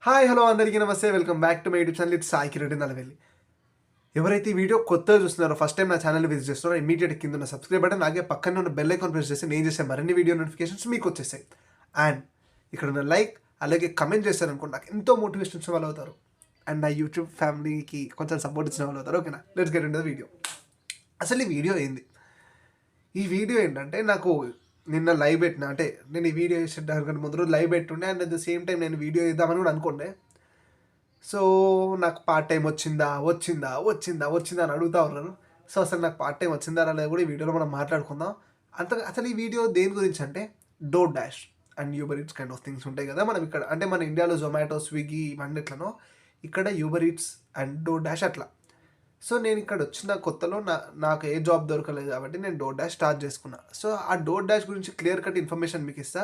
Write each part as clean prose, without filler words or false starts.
Hi hello అందరికీ నమస్తే. Welcome back to my YouTube channel. It's Sai Kiran Nallavelli. ఎవరైతే ఈ వీడియో కొత్తగా చూస్తున్నారో, ఫస్ట్ టైం నా ఛానల్ని విజిట్ చేస్తున్నారో, ఇమీడియట్ కింద ఉన్న సబ్స్క్రైబ్ బటన్, అలాగే పక్కన ఉన్న బెల్ ఐకాన్ ప్రెస్ చేస్తే నేను చేసే మరిన్ని వీడియో నోటిఫికేషన్స్ మీకు వచ్చేస్తాయి. అండ్ ఇక్కడ ఉన్న లైక్ అలాగే కమెంట్ చేశారనుకోండి, నాకు ఎంతో మోటివేషన్ ఇచ్చిన వాళ్ళు అవుతారు. అండ్ నా యూట్యూబ్ ఫ్యామిలీకి కొంచెం సపోర్ట్ ఇచ్చిన వాళ్ళు అవుతారు. ఓకేనా, let's get into the video. అసలు ఈ వీడియో ఏంది? ఈ వీడియో ఏంటంటే, నాకు నిన్న లైవ్ పెట్టిన, అంటే నేను ఈ వీడియో చేసేటప్పుడు ముందు రోజు లైవ్ పెట్టుండే. And at the same time నేను వీడియో చేద్దామని కూడా అనుకోండి. సో నాకు పార్ట్ టైం వచ్చిందా వచ్చిందా వచ్చిందా వచ్చిందా అని అడుగుతా ఉన్నారు. సో అసలు నాకు పార్ట్ టైం వచ్చిందా రాలేదు కూడా ఈ వీడియోలో మనం మాట్లాడుకుందాం. అసలు ఈ వీడియో దేని గురించి అంటే, door dash and Uber eats kind of things ఉంటాయి కదా. మనం ఇక్కడ అంటే మన ఇండియాలో జొమాటో, స్విగ్గీ ఇవన్నిట్లనో, ఇక్కడ Uber eats and door dash అట్లా. సో నేను ఇక్కడ వచ్చిన కొత్తలో నాకు ఏ జాబ్ దొరకలేదు కాబట్టి నేను డోర్ డాష్ స్టార్ట్ చేసుకున్నా. సో ఆ డోర్ డాష్ గురించి క్లియర్ కట్ ఇన్ఫర్మేషన్ మీకు ఇస్తా.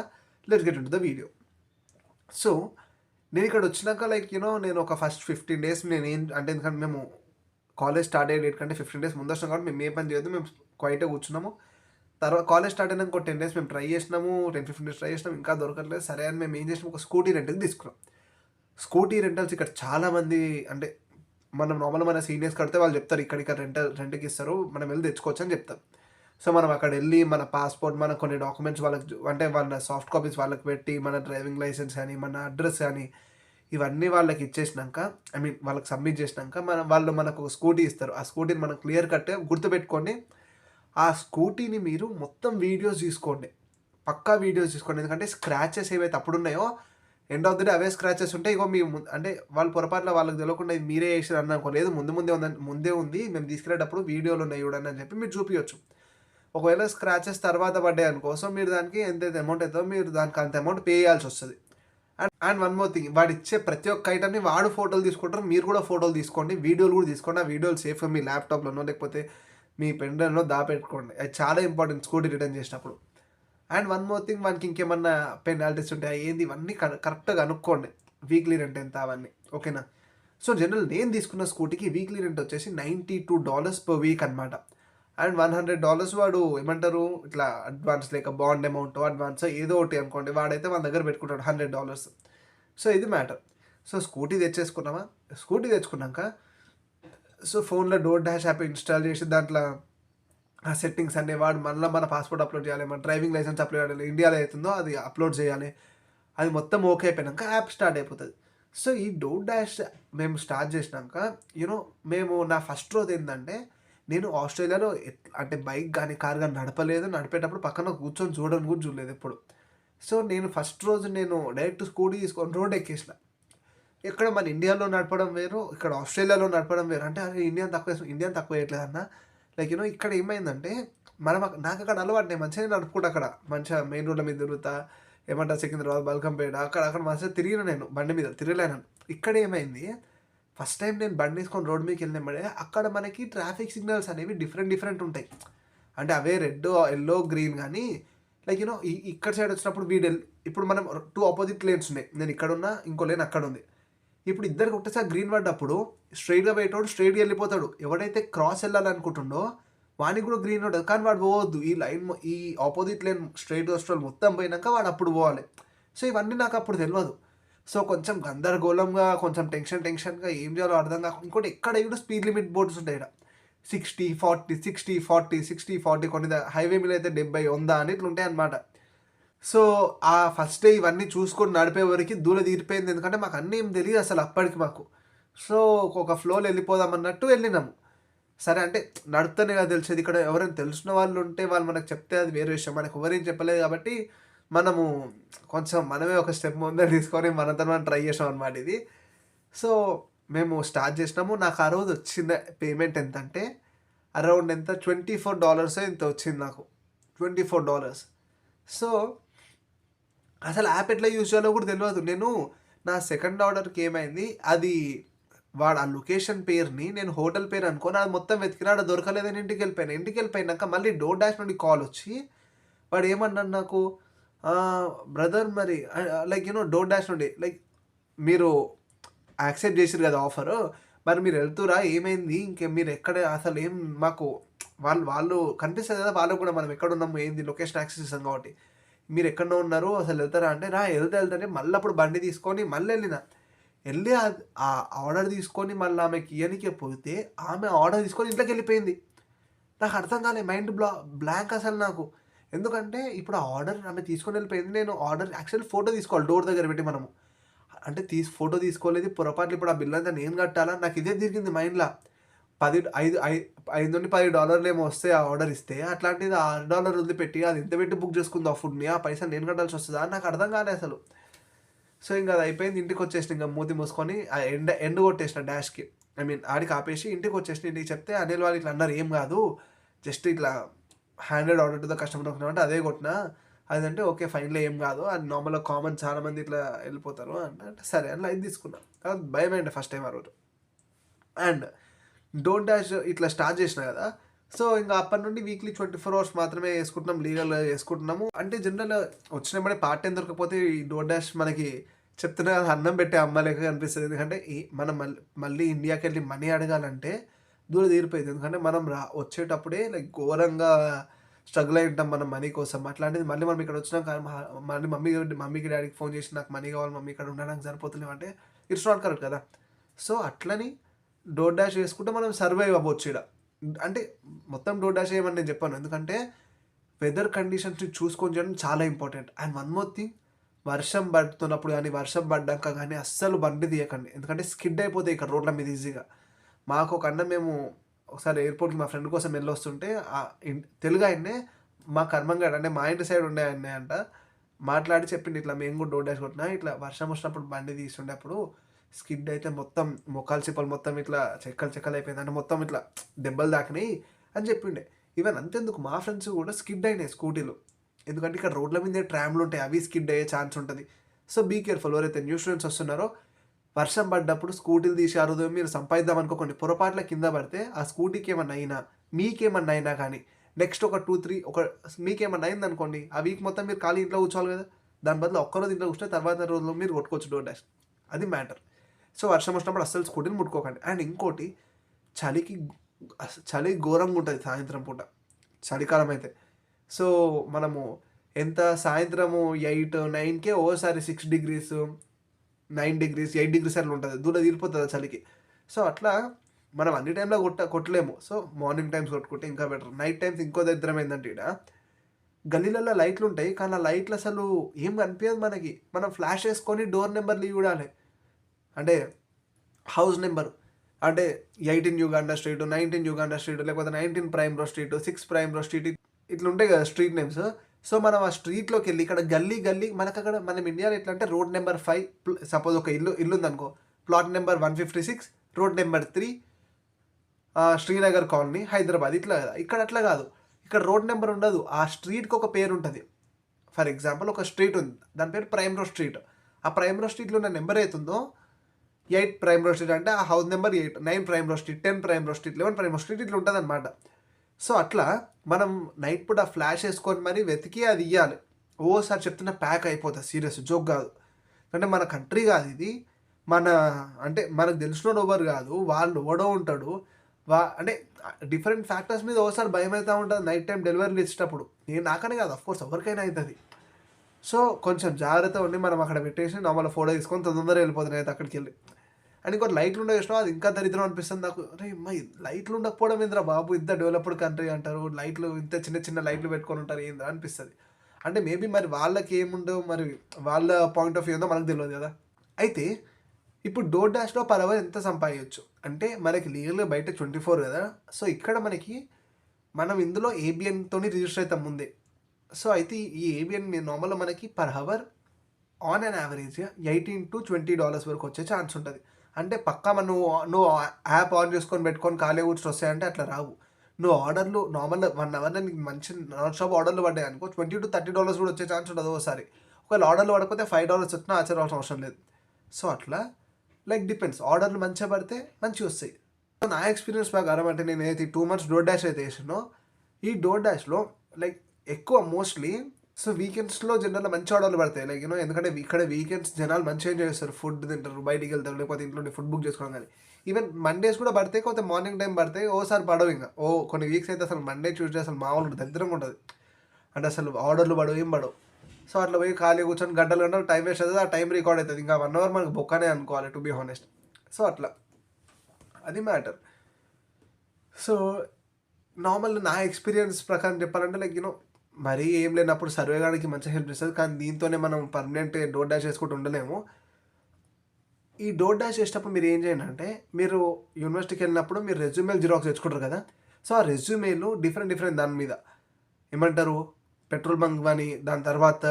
Let's get into the video. So నేను ఇక్కడ వచ్చినాక నేను ఒక ఫస్ట్ 15 డేస్ నేను ఏం అంటే, ఎందుకంటే మేము కాలేజ్ స్టార్ట్ అయ్యే డేట్ కంటే 15 డేస్ ముందు వచ్చినాం కాబట్టి మేము ఏ పని చేయొద్దు, మేము క్వైట్గా కూర్చున్నాము. తర్వాత కాలేజ్ స్టార్ట్ అయినాక ఒక 10 డేస్ మేము ట్రై చేసినాము, 10-15 డేస్ ట్రై చేసినాం, ఇంకా దొరకట్లేదు. సరే అని మేము ఏం చేసినాం, ఒక స్కూటీ రెంట్కి తీసుకున్నాం. స్కూటీ రెంటల్స్ ఇక్కడ చాలామంది, అంటే మనం నార్మల్గా మన సీనియర్స్ కడితే వాళ్ళు చెప్తారు ఇక్కడ రెంట్కి ఇస్తారు, మనం వెళ్ళి తెచ్చుకోవచ్చు అని చెప్తారు. సో మనం అక్కడ వెళ్ళి మన పాస్పోర్ట్, మన కొన్ని డాక్యుమెంట్స్ వాళ్ళకి అంటే వాళ్ళ సాఫ్ట్ కాపీస్ వాళ్ళకి పెట్టి, మన డ్రైవింగ్ లైసెన్స్ కానీ, మన అడ్రస్ కానీ, ఇవన్నీ వాళ్ళకి ఇచ్చేసినాక, ఐ మీన్ వాళ్ళకి సబ్మిట్ చేసినాక, వాళ్ళు మనకు స్కూటీ ఇస్తారు. ఆ స్కూటీని మనం క్లియర్ కట్ గుర్తుపెట్టుకోండి. ఆ స్కూటీని మీరు మొత్తం వీడియోస్ తీసుకోండి, పక్కా వీడియోస్ తీసుకోండి. ఎందుకంటే స్క్రాచెస్ ఏవైతే అప్పుడు ఉన్నాయో, end of the day away scratches ఉంటాయి. ఇగో మీ అంటే వాళ్ళు పొరపాటున వాళ్ళకి తెలియకుండా ఇది మీరే చేసారు అన్న లేదు, ముందే ఉంది, మేము తీసుకెళ్ళేటప్పుడు వీడియోలు ఉన్నాయి చూడండి అని చెప్పి మీరు చూపించవచ్చు. ఒకవేళ స్క్రాచెస్ తర్వాత పడ్డాయి అనుకో, సో మీరు దానికి ఎంతైతే అమౌంట్ అవుతుందో మీరు దానికి అంత అమౌంట్ పే చేయాల్సి వస్తుంది. అండ్ వన్ మోర్ థింగ్, వాడు ఇచ్చే ప్రతి ఒక్క ఐటమ్ని వాడు ఫోటోలు తీసుకుంటారు, మీరు కూడా ఫోటోలు తీసుకోండి, వీడియోలు కూడా తీసుకోండి. ఆ వీడియోలు సేఫ్గా మీ ల్యాప్టాప్లోనో లేకపోతే మీ పెన్ డ్రైవ్లో దాపెట్టుకోండి. అది చాలా ఇంపార్టెంట్ స్కూటీ రిటర్న్ చేసినప్పుడు. అండ్ వన్ మోర్ థింగ్, వానికి ఇంకేమన్నా పెనాల్టీస్ ఉంటాయి ఏంది, ఇవన్నీ కరెక్ట్గా కనుక్కోండి. వీక్లీ రెంట్ ఎంత అవన్నీ, ఓకేనా. సో జనరల్ నేను తీసుకున్న స్కూటీకి వీక్లీ రెంట్ వచ్చేసి $92 పర్ వీక్ అనమాట. అండ్ $100 వాడు ఏమంటారు, ఇట్లా అడ్వాన్స్ లేక బాండ్ అమౌంట్ అడ్వాన్స్ ఏదో ఒకటి అనుకోండి, వాడైతే వాళ్ళ దగ్గర పెట్టుకుంటాడు $100. సో ఇది మ్యాటర్. సో స్కూటీ తెచ్చేసుకున్నామా, స్కూటీ తెచ్చుకున్నాక సో ఫోన్లో డోర్ డాష్ యాప్ ఇన్స్టాల్ చేసి దాంట్లో ఆ సెట్టింగ్స్ అన్నీ వాడు మళ్ళీ మన పాస్పోర్ట్ అప్లోడ్ చేయాలి, మన డ్రైవింగ్ లైసెన్స్ అప్లోడ్ చేయాలి, ఇండియాలో అవుతుందో అది అప్లోడ్ చేయాలి. అది మొత్తం ఓకే అయిపోయాక యాప్ స్టార్ట్ అయిపోతుంది. సో ఈ డోర్ డాష్ మేము స్టార్ట్ చేసినాక మేము నా ఫస్ట్ రోజు ఏంటంటే, నేను ఆస్ట్రేలియాలో అంటే బైక్ కానీ కార్ కానీ నడపలేదు, నడిపేటప్పుడు పక్కన కూర్చొని చూడని కూడా చూడలేదు ఎప్పుడు. సో నేను ఫస్ట్ రోజు నేను డైరెక్ట్ స్కూటీ తీసుకొని రోడ్ ఎక్కేసిన. ఇక్కడ మన ఇండియాలో నడపడం వేరు, ఇక్కడ ఆస్ట్రేలియాలో నడపడం వేరు. అంటే అది ఇండియన్ తక్కువ వేయట్లేదు అన్న. ఇక్కడ ఏమైందంటే, నాకు అక్కడ అలవాటు, నేను మంచిగా నడుపుకుంటా, అక్కడ మంచిగా మెయిన్ రోడ్ల మీద తిరుగుతా, ఏమంటారు సికింద్రాబాద్, బల్కంపేట, అక్కడ మంచిగా తిరిగిన, నేను బండి మీద తిరగలేను. ఇక్కడ ఏమైంది, ఫస్ట్ టైం నేను బండి తీసుకొని రోడ్ మీదకి వెళ్ళినప్పుడే అక్కడ మనకి ట్రాఫిక్ సిగ్నల్స్ అనేవి డిఫరెంట్ ఉంటాయి. అంటే అవే రెడ్, ఎల్లో, గ్రీన్ కానీ ఇక్కడ సైడ్ వచ్చినప్పుడు ఇప్పుడు మనం 2 ఆపోజిట్ లేన్స్ ఉన్నాయి. నేను ఇక్కడ ఉన్నా, ఇంకో లేన్ అక్కడ ఉంది. ఇప్పుడు ఇద్దరికి ఒకటేసారి గ్రీన్ పడ్డప్పుడు స్ట్రైట్గా పోయేటోడు స్ట్రైట్గా వెళ్ళిపోతాడు. ఎవడైతే క్రాస్ వెళ్ళాలనుకుంటుండో వానికి కూడా గ్రీన్ ఉంటుంది, కానీ వాడు పోవద్దు. ఈ ఆపోజిట్ లేన్ స్ట్రైట్ వస్ట్రోల్ మొత్తం పోయినాక వాడు అప్పుడు పోవాలి. సో ఇవన్నీ నాకు అప్పుడు తెలియదు. సో కొంచెం గందరగోళంగా, కొంచెం టెన్షన్గా ఏం చేయాలో అర్థం కాక, ఇంకోటి ఎక్కడ కూడా స్పీడ్ లిమిట్ బోర్డ్స్ ఉంటాయి ఇక్కడ. 60-40 60-40 60-40, కొన్ని హైవే మీద అయితే 70-100 అని ఇట్లా ఉంటాయి అన్నమాట. సో ఆ ఫస్ట్ డే ఇవన్నీ చూసుకొని నడిపే వరకు దూల తీరిపోయింది. ఎందుకంటే మాకు అన్నీ ఏం తెలియదు అసలు అప్పటికి మాకు. సో ఒక ఫ్లోలో వెళ్ళిపోదాం అన్నట్టు వెళ్ళినాము. సరే అంటే నడుపుతానే కదా తెలిసేది. ఇక్కడ ఎవరైనా తెలిసిన వాళ్ళు ఉంటే వాళ్ళు మనకు చెప్తే అది వేరే విషయం. మనకు ఎవరేం చెప్పలేదు కాబట్టి మనము కొంచెం మనమే ఒక స్టెప్ ముందే తీసుకొని మనతో మనం ట్రై చేసాం అనమాట ఇది. సో మేము స్టార్ట్ చేసినాము. నాకు ఆ రోజు వచ్చిన పేమెంట్ ఎంత అంటే, అరౌండ్ ఎంత $24 ఎంత వచ్చింది నాకు, $24. సో అసలు యాప్ ఎట్లా యూజ్ చేయాలో కూడా తెలియదు. నేను నా సెకండ్ ఆర్డర్కి ఏమైంది, అది వాడు ఆ లొకేషన్ పేరుని నేను హోటల్ పేరు అనుకోని అది మొత్తం వెతికినాడు, దొరకలేదని ఇంటికి వెళ్ళిపోయినాక మళ్ళీ డోర్ డాష్ నుండి కాల్ వచ్చి వాడు ఏమన్నాడు నాకు, బ్రదర్ మరి డోర్ డాష్ నుండి మీరు యాక్సెప్ట్ చేసిరు కదా ఆఫరు, మరి మీరు వెళ్తురా, ఏమైంది, మీరు ఎక్కడ అసలు ఏం మాకు వాళ్ళు కనిపిస్తుంది కదా వాళ్ళకు కూడా మనం ఎక్కడ ఉన్నాము ఏంది, లొకేషన్ యాక్సెస్ చేస్తాం కాబట్టి, మీరు ఎక్కడో ఉన్నారు అసలు వెళ్తారా అంటే, వెళ్తానే మళ్ళీ అప్పుడు బండి తీసుకొని మళ్ళీ వెళ్ళిన. వెళ్ళి ఆ ఆర్డర్ తీసుకొని మళ్ళీ ఆమెకి ఇయ్యనికే పోతే ఆమె ఆర్డర్ తీసుకొని ఇంట్లోకి వెళ్ళిపోయింది. నాకు అర్థం కాలే, మైండ్ బ్లాంక్ అసలు నాకు. ఎందుకంటే ఇప్పుడు ఆ ఆర్డర్ ఆమె తీసుకొని వెళ్ళిపోయింది. నేను ఆర్డర్ యాక్చువల్లీ ఫోటో తీసుకోవాలి డోర్ దగ్గర పెట్టి మనము. అంటే ఫోటో తీసుకోలేదు, పొరపాట్లు ఇప్పుడు ఆ బిల్ అంతా నేను కట్టాలా? నాకు ఇదే తిరిగింది మైండ్‌ల. 10 5 ఐ $5-10 ఏమో వస్తాయి ఆ ఆర్డర్ ఇస్తే. అట్లాంటిది $6 వదిలిపెట్టి అది ఎంత పెట్టి బుక్ చేసుకుందో ఆ ఫుడ్‌ని, ఆ పైసలు నేను కట్టాల్సి వస్తదా? నాకు అర్థం కాలే అసలు. సో, ఇంక అది అయిపోయింది. ఇంటికొచ్చేసిన ఇంక మూతి మూసుకొని ఎండ్ కొట్టేసిన డాష్‌కి. ఐ మీన్ ఆడికి ఆపేసి ఇంటికొచ్చేసిన. ఇంటికి చెప్తే అనిల్ వాళ్ళు ఇట్లా అన్నారు, "ఏం కాదు, జస్ట్ ఇట్లా handed order to the customer" అంటే అదే కొట్టినా. అదంటే ఓకే ఫైన్‌లే, ఏం కాదు, అది నార్మల్‌గా కామన్, చాలా మంది ఇట్లా వెళ్ళిపోతారు అంటే సరే అని లైట్ తీసుకున్నా. కాకపోతే భయమైండే ఫస్ట్ టైం ఆ రోజు. అండ్ డోర్ డాష్ ఇట్లా స్టార్ట్ చేసినా కదా! సో, ఇంక అప్పటి నుండి వీక్లీ 24 అవర్స్ మాత్రమే యేసుకుంటున్నాం. లీగల్‌గా యేసుకుంటున్నాము. అంటే జనరల్‌గా వచ్చినప్పుడే పార్ట్ టైమ్ దొరకకపోతే ఈ డోర్ డాష్ మనకి చెప్తున్నా కదా, అన్నం పెట్టే అమ్మ లెక్క అనిపిస్తది. ఎందుకంటే మనం మళ్ళీ ఇండియాకెళ్ళి మనీ అడగాలంటే దూల తీరిపోయిద్ది. ఎందుకంటే మనం వచ్చేటప్పుడే లైక్ ఘోరంగా స్ట్రగుల్ అయి ఉంటాం మనం మనీ కోసం. అట్లాంటిది మళ్ళీ మనం ఇక్కడ వచ్చినాక మళ్ళీ మమ్మీకి, డ్యాడీకి ఫోన్ చేసి నాకు మనీ కావాలి మమ్మీ, ఇక్కడ ఉండడానికి సరిపోతలేవు అంటే ఇట్స్ నాట్ కరెక్ట్ కదా! సో, అట్లని డోర్ డాష్ చేసుకుంటే మనం సర్వైవ్ అవ్వచ్చు ఈడ. అంటే మొత్తం డోర్ డాష్ చేయమని నేను చెప్పను. ఎందుకంటే వెదర్ కండిషన్స్‌ని చూసుకొని చేయడం చాలా important. And one more thing, వర్షం పడుతున్నప్పుడు గానీ, వర్షం పడ్డాక గానీ అస్సలు బండి తీయకండి. ఎందుకంటే స్కిడ్ అయిపోతాయి ఇక్కడ రోడ్ల మీద ఈజీగా. మాకొక అన్న, మేము ఒకసారి ఎయిర్‌పోర్ట్‌కి మా ఫ్రెండ్ కోసం వెళ్ళొస్తుంటే తెలుగాయన్నే, మా కర్మంగాడు అంటే మా ఇంటి సైడ్ ఉండే ఆయన్నే అంట. మాట్లాడి చెప్పిండు, ఇట్లా మేము కూడా డోర్ డాష్ కొట్టినా, ఇట్లా వర్షం వచ్చినప్పుడు బండి తీస్తుండే అప్పుడు స్కిడ్ అయితే మొత్తం మోకాలు చిప్పలు మొత్తం ఇట్లా చెక్కలు చెక్కలు అయిపోయింది. అంటే మొత్తం ఇట్లా దెబ్బలు తాకినాయి అని చెప్పిండే. ఈవెన్ అంతెందుకు, మా ఫ్రెండ్స్ కూడా స్కిడ్ అయినాయి స్కూటీలు. ఎందుకంటే ఇక్కడ రోడ్ల మీదే ట్రామ్‌లు ఉంటాయి. అవి స్కిడ్ అయ్యే ఛాన్స్ ఉంటది. So, be careful. ఎవరైతే న్యూ స్టూడెంట్స్ వస్తున్నారో వర్షం పడ్డప్పుడు స్కూటీలు తీసి ఆ రోజు మీరు సంపాదిద్దాం అనుకోకండి. పొరపాటున కింద పడితే ఆ స్కూటీకి ఏమన్నా అయినా, మీకేమన్నా అయినా కానీ నెక్స్ట్ ఒక 2, 3 మీకేమన్నా అయిందనుకోండి, ఆ వీక్ మొత్తం మీరు ఖాళీ ఇంట్లో కూర్చోవాలి కదా! దాని బదులు ఒక్కరోజు ఇంట్లో కూర్చొని తర్వాత రోజులో మీరు కొట్టుకోవచ్చు డోర్ డాష్. అది మ్యాటర్. సో, వర్షం వచ్చినప్పుడు అస్సలు స్కూటీని ముట్టుకోకండి. అండ్ ఇంకోటి, చలికి చలి ఘోరంగా ఉంటది సాయంత్రం పూట. చలికాలం అయితే. సో, మనము ఎంత సాయంత్రము 8, 9కే ఓసారి 6 డిగ్రీస్, 9 డిగ్రీస్, 8 డిగ్రీస్ అట్లా ఉంటది. దూల తీరిపోతది ఆ చలికి. సో, అట్లా మనం అన్ని టైంలో కొట్టలేము. సో, మార్నింగ్ టైమ్స్ కొట్టుకుంటే ఇంకా బెటర్. నైట్ టైమ్స్ ఇంకో దరిద్రం ఏందంటే ఈడ గల్లీలలో లైట్లుంటాయి. కానీ ఆ లైట్లు అసలు ఏం కనిపియదు మనకి. మనం ఫ్లాష్ ఏసుకొని డోర్ నెంబర్‌లు చూడాలి. అంటే హౌస్ నెంబర్, అంటే 18 యుగాండా స్ట్రీట్, 19 యుగాండా స్ట్రీట్, లేకపోతే 19 ప్రైమ్ రో స్ట్రీట్, 6 ప్రైమ్ రో స్ట్రీట్, ఇట్లా ఉంటాయి కదా స్ట్రీట్ నేమ్స్. సో, మనం ఆ స్ట్రీట్‌లోకెళ్ళి ఇక్కడ గల్లీ మనకక్కడ మనం ఇండియాలో ఎట్లా అంటే రోడ్ నెంబర్ 5, సపోజ్ ఒక ఇల్లుందనుకో, plot number 156, road number 3, Srinagar colony, Hyderabad, ఇట్లా కదా. ఇక్కడ అట్లా కాదు. ఇక్కడ రోడ్ నెంబర్ ఉండదు. ఆ స్ట్రీట్‌కి ఒక పేరు ఉంటది. ఫర్ ఎగ్జాంపుల్ ఒక స్ట్రీట్ ఉంది. దాని పేరు ప్రైమ్ రో స్ట్రీట్. ఆ ప్రైమ్ రో స్ట్రీట్‌లో ఉన్న నెంబర్ ఏతుందో 8 ప్రైమ్ రో స్ట్రీట్ అంటే ఆ హౌస్ నెంబర్ 8, 9 ప్రైమ్ రో స్ట్రీట్, 10 ప్రైమ్ రో స్ట్రీట్, 11 ప్రైమ్ రో స్ట్రీట్, ఇట్లా ఉంటదనమాట. సో, అట్లా మనం నైట్ పూట ఫ్లాష్ ఏసుకొని మరి వెతికి అది ఇయ్యాలి. ఓసారి చెప్తున్నా ప్యాక్ అయిపోతది, సీరియస్ జోక్ కాదు. అంటే మన కంట్రీ కాదు ఇది. మన అంటే మనకు తెలిసినోడు ఎవ్వరు కాదు. వాళ్ళు ఎవడో ఉంటాడు. అంటే డిఫరెంట్ ఫ్యాక్టర్స్ మీద ఓసారి భయమైతా ఉంటది నైట్ టైమ్ డెలివరీలు ఇచ్చేటప్పుడు. నాకనే కాదు, ఆఫ్‌కోర్స్ ఎవరికైనా అయితది. సో, కొంచెం జాగ్రత్తగా ఉండి మనం అక్కడ పెట్టేసి నార్మల్‌గా ఫోటో తీసుకొని తొందరగా వెళ్ళిపోతాను నేనైతే అక్కడికెళ్ళి. అండ్ ఇంకోటి, లైట్లు ఉండవు చూసినావా, అది ఇంకా దరిద్రం అనిపిస్తుంది నాకు. అరే లైట్లు ఉండకపోవడం ఏందిరా బాబు, ఇంత డెవలప్డ్ కంట్రీ అంటారు, లైట్లు ఇంత చిన్న చిన్న లైట్లు పెట్టుకొని ఉంటారు ఏందిరా అనిపిస్తది. అంటే మేబీ మరి వాళ్ళకి ఏముండవు, మరి వాళ్ళ పాయింట్ ఆఫ్ వ్యూ ఉందో మనకు తెలవదు కదా! అయితే ఇప్పుడు డోర్ డాష్‌లో పర్ అవర్ ఎంత సంపాదియొచ్చు అంటే, మనకి లీగల్‌గా బయట 24 కదా! సో, ఇక్కడ మనం ఇందులో ఏబిఎన్‌తోని రిజిస్టర్ అయితాం ముందే. సో, అయితే ఈ ఏబిఎన్ నార్మల్‌గా మనకి per hour on an average $18-20 వరకు వచ్చే ఛాన్స్ ఉంటది. అంటే పక్కా నువ్వు నువ్వు యాప్ ఆన్ చేసుకొని పెట్టుకొని ఖాళీగా కూర్చొని వస్తాయంటే అట్లా రావు. నువ్వు ఆర్డర్‌లు నార్మల్‌గా 1 అవర్‌లో నీకు మంచి నాన్ స్టాప్ ఆర్డర్‌లు పడ్డాయనుకో, $20-30 కూడా వచ్చే ఛాన్స్ ఉంటది ఒక్కోసారి. ఒకవేళ ఆర్డర్‌లు పడకపోతే $5 వచ్చినా ఆశ్చర్యపోవాల్సిన అవసరం లేదు. సో, అట్లా లైక్ డిపెండ్స్. ఆర్డర్‌లు మంచిగా పడితే మంచిగొస్తాయి. నా ఎక్స్‌పీరియన్స్ ప్రకారం అంటే నేనైతే ఈ 2 మంత్స్ డోర్ డాష్ అయితే చేశానో, ఈ డోర్ డాష్‌లో లైక్ ఎక్కువ మోస్ట్‌లీ సో, వీకెండ్స్‌లో జనరల్‌గా మంచి ఆర్డర్‌లు పడతాయి. లైక్ ఎందుకంటే ఇక్కడ వీకెండ్స్ జనాలు మంచిగా ఎంజాయ్ చేస్తారు. ఫుడ్ తింటారు, బయటికెళ్తారు, లేకపోతే ఇంట్లోనే ఫుడ్ బుక్ చేసుకోవడం గానీ. ఈవెన్ మండేస్ కూడా పడతాయి. కాకపోతే మార్నింగ్ టైమ్ పడతాయి. ఓసారి పడవింక. కొన్ని వీక్స్ అయితే అసలు మండే, ట్యూస్‌డే అసలు మామూలుగా దరిద్రంగా ఉంటది. అంటే అసలు ఆర్డర్‌లు పడవు, ఏం పడవు. సో అట్లా పోయి ఖాళీగా కూర్చొని గంటలు గంటలు టైం వేస్ట్ అవుతుంది, ఆ టైం రికార్డ్ అవుతుంది, ఇంకా 1 అవర్ మనకు బొక్కనే అనుకోవాలి టు బీ హానెస్ట్. సో అట్లా అది మ్యాటర్. సో నార్మల్ నా ఎక్స్పీరియన్స్ ప్రకారం చెప్పాలంటే లైక్ మరీ ఏం లేనప్పుడు సర్వే గాడికి మంచిగా హెల్ప్ చేస్తుంది, కానీ దీంతోనే మనం పర్మనెంట్ డోర్ డాష్ చేసుకుంటూ ఉండలేము. ఈ డోర్ డాష్ చేసేటప్పుడు మీరు ఏం చేయండి అంటే, మీరు యూనివర్సిటీకి వెళ్ళినప్పుడు మీరు రెజ్యూమేలు జిరాక్స్ తెచ్చుకుంటారు కదా. సో ఆ రెజ్యూమేలు డిఫరెంట్ దాని మీద ఏమంటారు, పెట్రోల్ బంక్ అని, దాని తర్వాత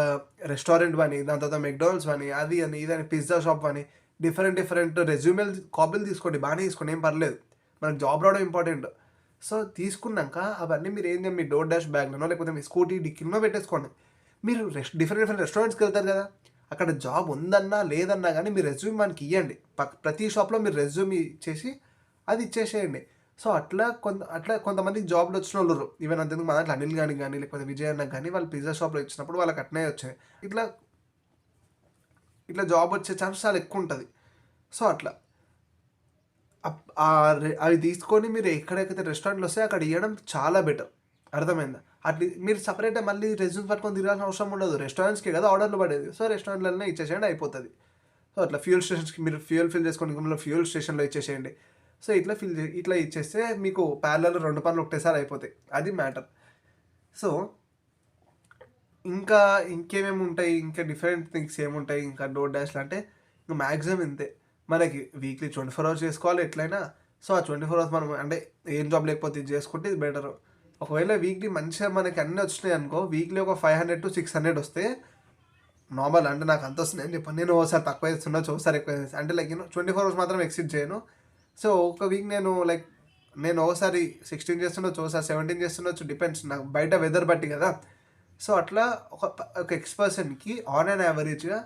రెస్టారెంట్ అని, దాని తర్వాత మెక్డానల్డ్స్ అని, అది అని ఇదని పిజ్జా షాప్ అని డిఫరెంట్ రెజ్యూమేలు కాపీలు తీసుకోండి, బాగానే తీసుకోండి, ఏం పర్లేదు, మనకు జాబ్ రావడం ఇంపార్టెంట్. సో తీసుకున్నాక అవన్నీ మీరు ఏం చేయండి, మీ డోర్ డాష్ బ్యాగ్లోనో లేకపోతే మీ స్కూటీ డిక్కీలో పెట్టేసుకోండి. మీరు డిఫరెంట్ రెస్టారెంట్స్కి వెళ్తారు కదా, అక్కడ జాబ్ ఉందన్నా లేదన్నా కానీ మీరు రెజ్యూమ్ మనకి ఇవ్వండి. ప్రతి షాప్లో మీరు రెజ్యూమ్ ఇచ్చేసి అది ఇచ్చేసేయండి. సో అట్లా కొంతమందికి జాబ్లు వచ్చిన వాళ్ళు ఈవెన్ అంతేందుకు మా దాంట్లో అనిల్ కానీ లేకపోతే విజయ్ అన్నకు కానీ వాళ్ళు పిజ్జా షాప్లో ఇచ్చినప్పుడు వాళ్ళకి అట్నే వచ్చాయి. ఇట్లా జాబ్ వచ్చే ఛాన్స్ చాలా ఎక్కువ ఉంటుంది. సో అట్లా అవి తీసుకొని మీరు ఎక్కడెక్కడైతే రెస్టారెంట్లు వస్తే అక్కడ ఇవ్వడం చాలా బెటర్. అర్థమైందా? అట్లా మీరు సపరేట్గా మళ్ళీ రెజ్యూమ్ పట్టుకొని తిరగాల్సిన అవసరం ఉండదు, రెస్టారెంట్స్కి కదా ఆర్డర్లు పడేది. సో రెస్టారెంట్లనే ఇచ్చేసేయండి, అయిపోతుంది. సో అట్లా ఫ్యూల్ స్టేషన్స్కి మీరు ఫిల్ చేసుకోండి, మిమ్మల్ని ఫ్యూల్ స్టేషన్లో ఇచ్చేసేయండి. సో ఇట్లా ఇచ్చేస్తే మీకు ప్యారలల్ 2 పనులు ఒకటేసారి అయిపోతాయి. అది మ్యాటర్. సో ఇంకేమేమి ఉంటాయి, ఇంకా డిఫరెంట్ థింగ్స్ ఏముంటాయి ఇంకా డోర్ డాష్లు అంటే, ఇంకా మ్యాక్సిమం ఇంతే. మనకి వీక్లీ 24 అవర్స్ చేసుకోవాలి ఎట్లయినా. సో ఆ 24 అవర్స్ మనం అంటే ఏం జాబ్ లేకపోతే ఇది చేసుకుంటే ఇది బెటర్. ఒకవేళ వీక్లీ మంచిగా మనకి అన్నీ వచ్చినాయి అనుకో, వీక్లీ ఒక 500 to 600 వస్తే నార్మల్. అంటే నాకు అంత వస్తుంది అని చెప్పాను, నేను ఒకసారి తక్కువ చేస్తుండొచ్చు, ఒకసారి ఎక్కువ చేస్తాను, అంటే లైక్ 24 అవర్స్ మాత్రం ఎక్సిడ్ చేయను. సో ఒక వీక్ నేను ఒకసారి 16 చేస్తుండొచ్చు, ఒకసారి 17 చేస్తుండొచ్చు, డిపెండ్స్ నాకు బయట వెదర్ బట్టి కదా. సో అట్లా ఒక ఎక్స్-పర్సన్కి ఆన్ అండ్ యావరేజ్గా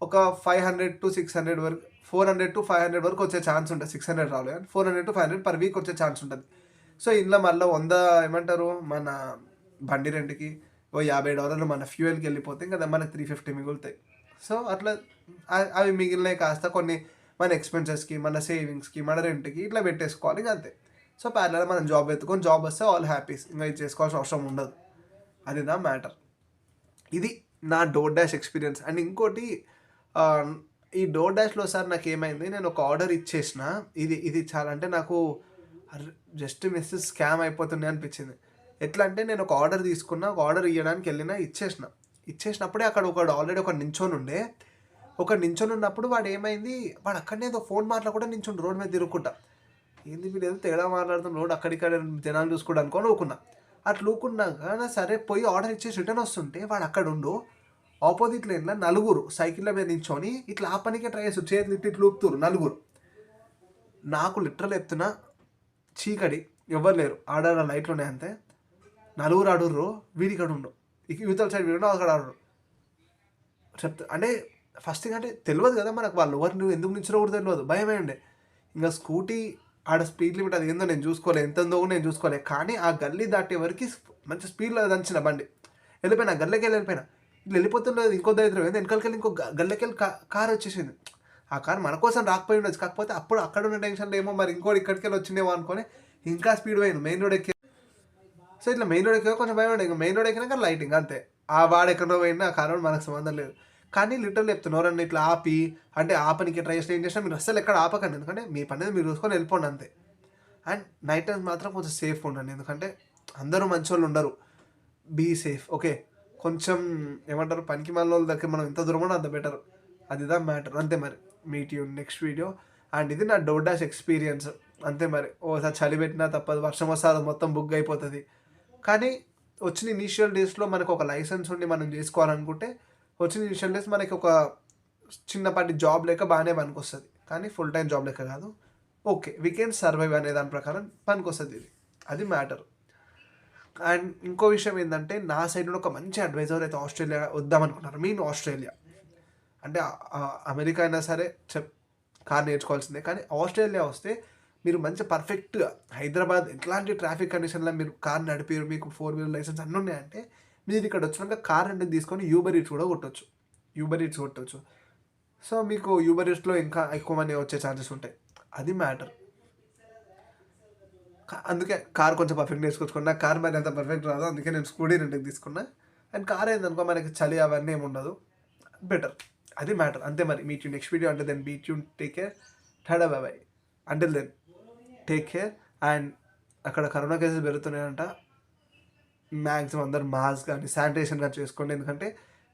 ఒక 500 to 600 వరకు, 400 to 500 వరకు వచ్చే ఛాన్స్ ఉంటుంది. 600 రాలేదు కానీ 400 to 500 పర్ వీక్ వచ్చే ఛాన్స్ ఉంటుంది. సో ఇందులో మళ్ళీ 100 ఏమంటారు మన బండి రెంట్కి, ఓ $50 మన ఫ్యూయల్కి వెళ్ళిపోతే ఇంకా మనకి 350 మిగులుతాయి. సో అట్లా అవి మిగిలినవి కాస్త కొన్ని మన ఎక్స్పెన్సెస్కి, మన సేవింగ్స్కి, మన రెంట్కి ఇట్లా పెట్టేసుకోవాలి ఇంకా అంతే. సో ప్యారలల్ మనం జాబ్ ఎత్తుకొని జాబ్ వస్తే ఆల్ హ్యాపీస్, ఇంకా ఇది చేసుకోవాల్సిన అవసరం ఉండదు. అది నా మ్యాటర్. ఇది నా డోర్ డాష్ ఎక్స్పీరియన్స్. అండ్ ఇంకోటి, ఈ డోర్ డాష్లో సార్ నాకు ఏమైంది, నేను ఒక ఆర్డర్ ఇచ్చేసిన, ఇది చాలా అంటే నాకు జస్ట్ స్కామ్ అయిపోతుంది అనిపించింది. ఎట్లా అంటే నేను ఒక ఆర్డర్ తీసుకున్నా, ఒక ఆర్డర్ ఇవ్వడానికి వెళ్ళినా ఇచ్చేసినప్పుడే అక్కడ ఆల్రెడీ ఒక నించొని ఉండే. నించొని ఉన్నప్పుడు వాడు ఏమైంది, వాడు అక్కడనే ఏదో ఫోన్ మాట్లాడకుండా నించుండు రోడ్ మీద తిరుగుకుంటా. ఏంది వీడు ఏదో తేడా మాట్లాడుతున్న, రోడ్ అక్కడిక్కడ జనాలు చూసుకోవడం అనుకొని ఊకున్నా. అట్లా ఊకున్నాక సరే పోయి ఆర్డర్ ఇచ్చేసి రిటర్న్ వస్తుంటే వాడు అక్కడ ఉండు ఆపోజిట్ లేన్లో 4 సైకిళ్ళ మీద నించొని ఇట్లా ఆపనికే ట్రై చేస్తారు, చేతులు ఇట్లా ఊపుతారు 4. నాకు లిటరల్ చెప్తున్నా, చీకటి ఎవ్వరు లేరు, ఆర్డర్ లైట్లు ఉన్నాయి అంతే, 4 ఆడుర్రు, వీడి ఇక్కడ ఉండు, యువతల సైడ్ వీడు అక్కడ ఆడరు. అంటే ఫస్ట్ అంటే తెలియదు కదా మనకు, వాళ్ళు ఎవరు నువ్వు ఎందుకు నించులో కూడా తెలియదు, భయమే ఉండే. ఇంకా స్కూటీ ఆడ స్పీడ్ లిమిట్ అది ఏందో నేను చూసుకోలేదు, ఎంత ఉందో కూడా నేను చూసుకోలేదు. కానీ ఆ గల్లీ దాటే వరకు మంచి స్పీడ్లో దంచిన బండి, వెళ్ళిపోయినా గల్లెకి వెళ్ళిపోయినా. ఇట్లా వెళ్ళిపోతుండదు, ఇంకో దరిద్రం ఏంది, వెనకాలకెళ్ళి ఇంకో గల్లెకెళ్ళి కార్ వచ్చేసింది. ఆ కార్ మన కోసం రాకపోయి ఉండొచ్చు, కాకపోతే అప్పుడు అక్కడ ఉన్న టెన్షన్లో ఏమో మరి ఇంకోటి ఇక్కడికి వెళ్ళి వచ్చిందేమో అనుకొని ఇంకా స్పీడ్ పోయింది మెయిన్ రోడ్ ఎక్కి. సో ఇట్లా మెయిన్ రోడ్ ఎక్కి కొంచెం భయం ఉండే, ఇంకా మెయిన్ రోడ్ ఎక్కినాక లైటింగ్ అంతే. ఆ వాడు ఎక్కడో పోయినా ఆ కార్ మనకు సంబంధం లేదు. కానీ లిటరల్ చెప్తున్నారు అన్న ఇట్లా ఆపి, అంటే ఆపనికి ట్రై చేసిన ఏం చేసినా మీరు అస్సలు ఎక్కడ ఆపకండి, ఎందుకంటే మీ పని మీరు చూసుకొని వెళ్ళిపోండి అంతే. అండ్ నైట్ టైమ్స్ మాత్రం కొంచెం సేఫ్ ఉండండి, ఎందుకంటే అందరూ మంచి వాళ్ళు ఉండరు, బీ సేఫ్. ఓకే, కొంచెం ఏమంటారు పనికి మళ్ళీ వాళ్ళ దగ్గర మనం ఎంత దూరం ఉన్నా అంత బెటర్. అదిదా మ్యాటర్. అంతే మరి, meet you next video. And ఇది నా డోర్ డాష్ ఎక్స్పీరియన్స్. అంతే మరి, ఓసారి చలి పెట్టినా తప్పదు, వర్షం వస్తే అది మొత్తం బుక్ అయిపోతుంది. కానీ వచ్చిన ఇనీషియల్ డేస్లో మనకు ఒక లైసెన్స్ ఉండి మనం చేసుకోవాలనుకుంటే, వచ్చిన ఇనిషియల్ డేస్ మనకి ఒక చిన్నపాటి జాబ్ లెక్క బాగానే పనికొస్తుంది, కానీ ఫుల్ టైం జాబ్ లెక్క కాదు. ఓకే, వీ కెన్ సర్వైవ్ అనే దాని ప్రకారం పనికొస్తుంది ఇది, అది మ్యాటర్. అండ్ ఇంకో విషయం ఏంటంటే, నా సైడ్ నుండి ఒక మంచి అడ్వైజర్ అయితే ఆస్ట్రేలియా వద్దామనుకున్నారు. మీన్ ఆస్ట్రేలియా అంటే అమెరికా అయినా సరే కార్ నేర్చుకోవాల్సిందే, కానీ ఆస్ట్రేలియా వస్తే మీరు మంచి పర్ఫెక్ట్గా హైదరాబాద్ ఎట్లాంటి ట్రాఫిక్ కండిషన్లో మీరు కార్ నడిపారు, మీకు 4-wheeler లైసెన్స్ అన్నీ ఉన్నాయంటే మీరు ఇక్కడ వచ్చినాక కార్ రెంట్కి తీసుకొని యూబర్ ఈట్స్ కూడా కొట్టవచ్చు. సో మీకు యూబర్ ఈట్స్లో ఇంకా ఎక్కువ మనీ వచ్చే ఛాన్సెస్ ఉంటాయి, అది మ్యాటర్. అందుకే కార్ కొంచెం పర్ఫెక్ట్ నేర్చుకొచ్చుకున్నా. కార్ మరి అంత పర్ఫెక్ట్ రాదు, అందుకే నేను స్కూటీ రెంట్కి తీసుకున్నా. అండ్ కార్ ఏందనుకో మనకి చలి అవన్నీ ఏమి ఉండదు, బెటర్. అది మ్యాటర్ అంతే. మరి మీట్ యూ నెక్స్ట్ వీడియో. అంటే then beat you, take care, tata bye bye. Until then take care. And అక్కడ కరోనా కేసెస్ పెరుగుతున్నాయంట, మ్యాక్సిమం అందరు మాస్క్ కానీ శానిటైజేషన్ కానీ చేసుకోండి. ఎందుకంటే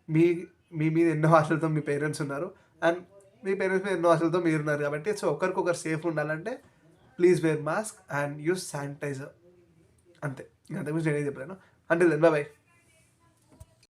మీ మీ మీద ఎన్నో ఆశలతో మీ పేరెంట్స్ ఉన్నారు, అండ్ మీ పేరెంట్స్ మీద ఎన్నో ఆశలతో మీరు ఉన్నారు. కాబట్టి సో ఒకరికొకరు సేఫ్ ఉండాలంటే please wear mask and use sanitizer. అంతే, అంతకుమించి నేనేం చెప్పలేను. Until then bye by.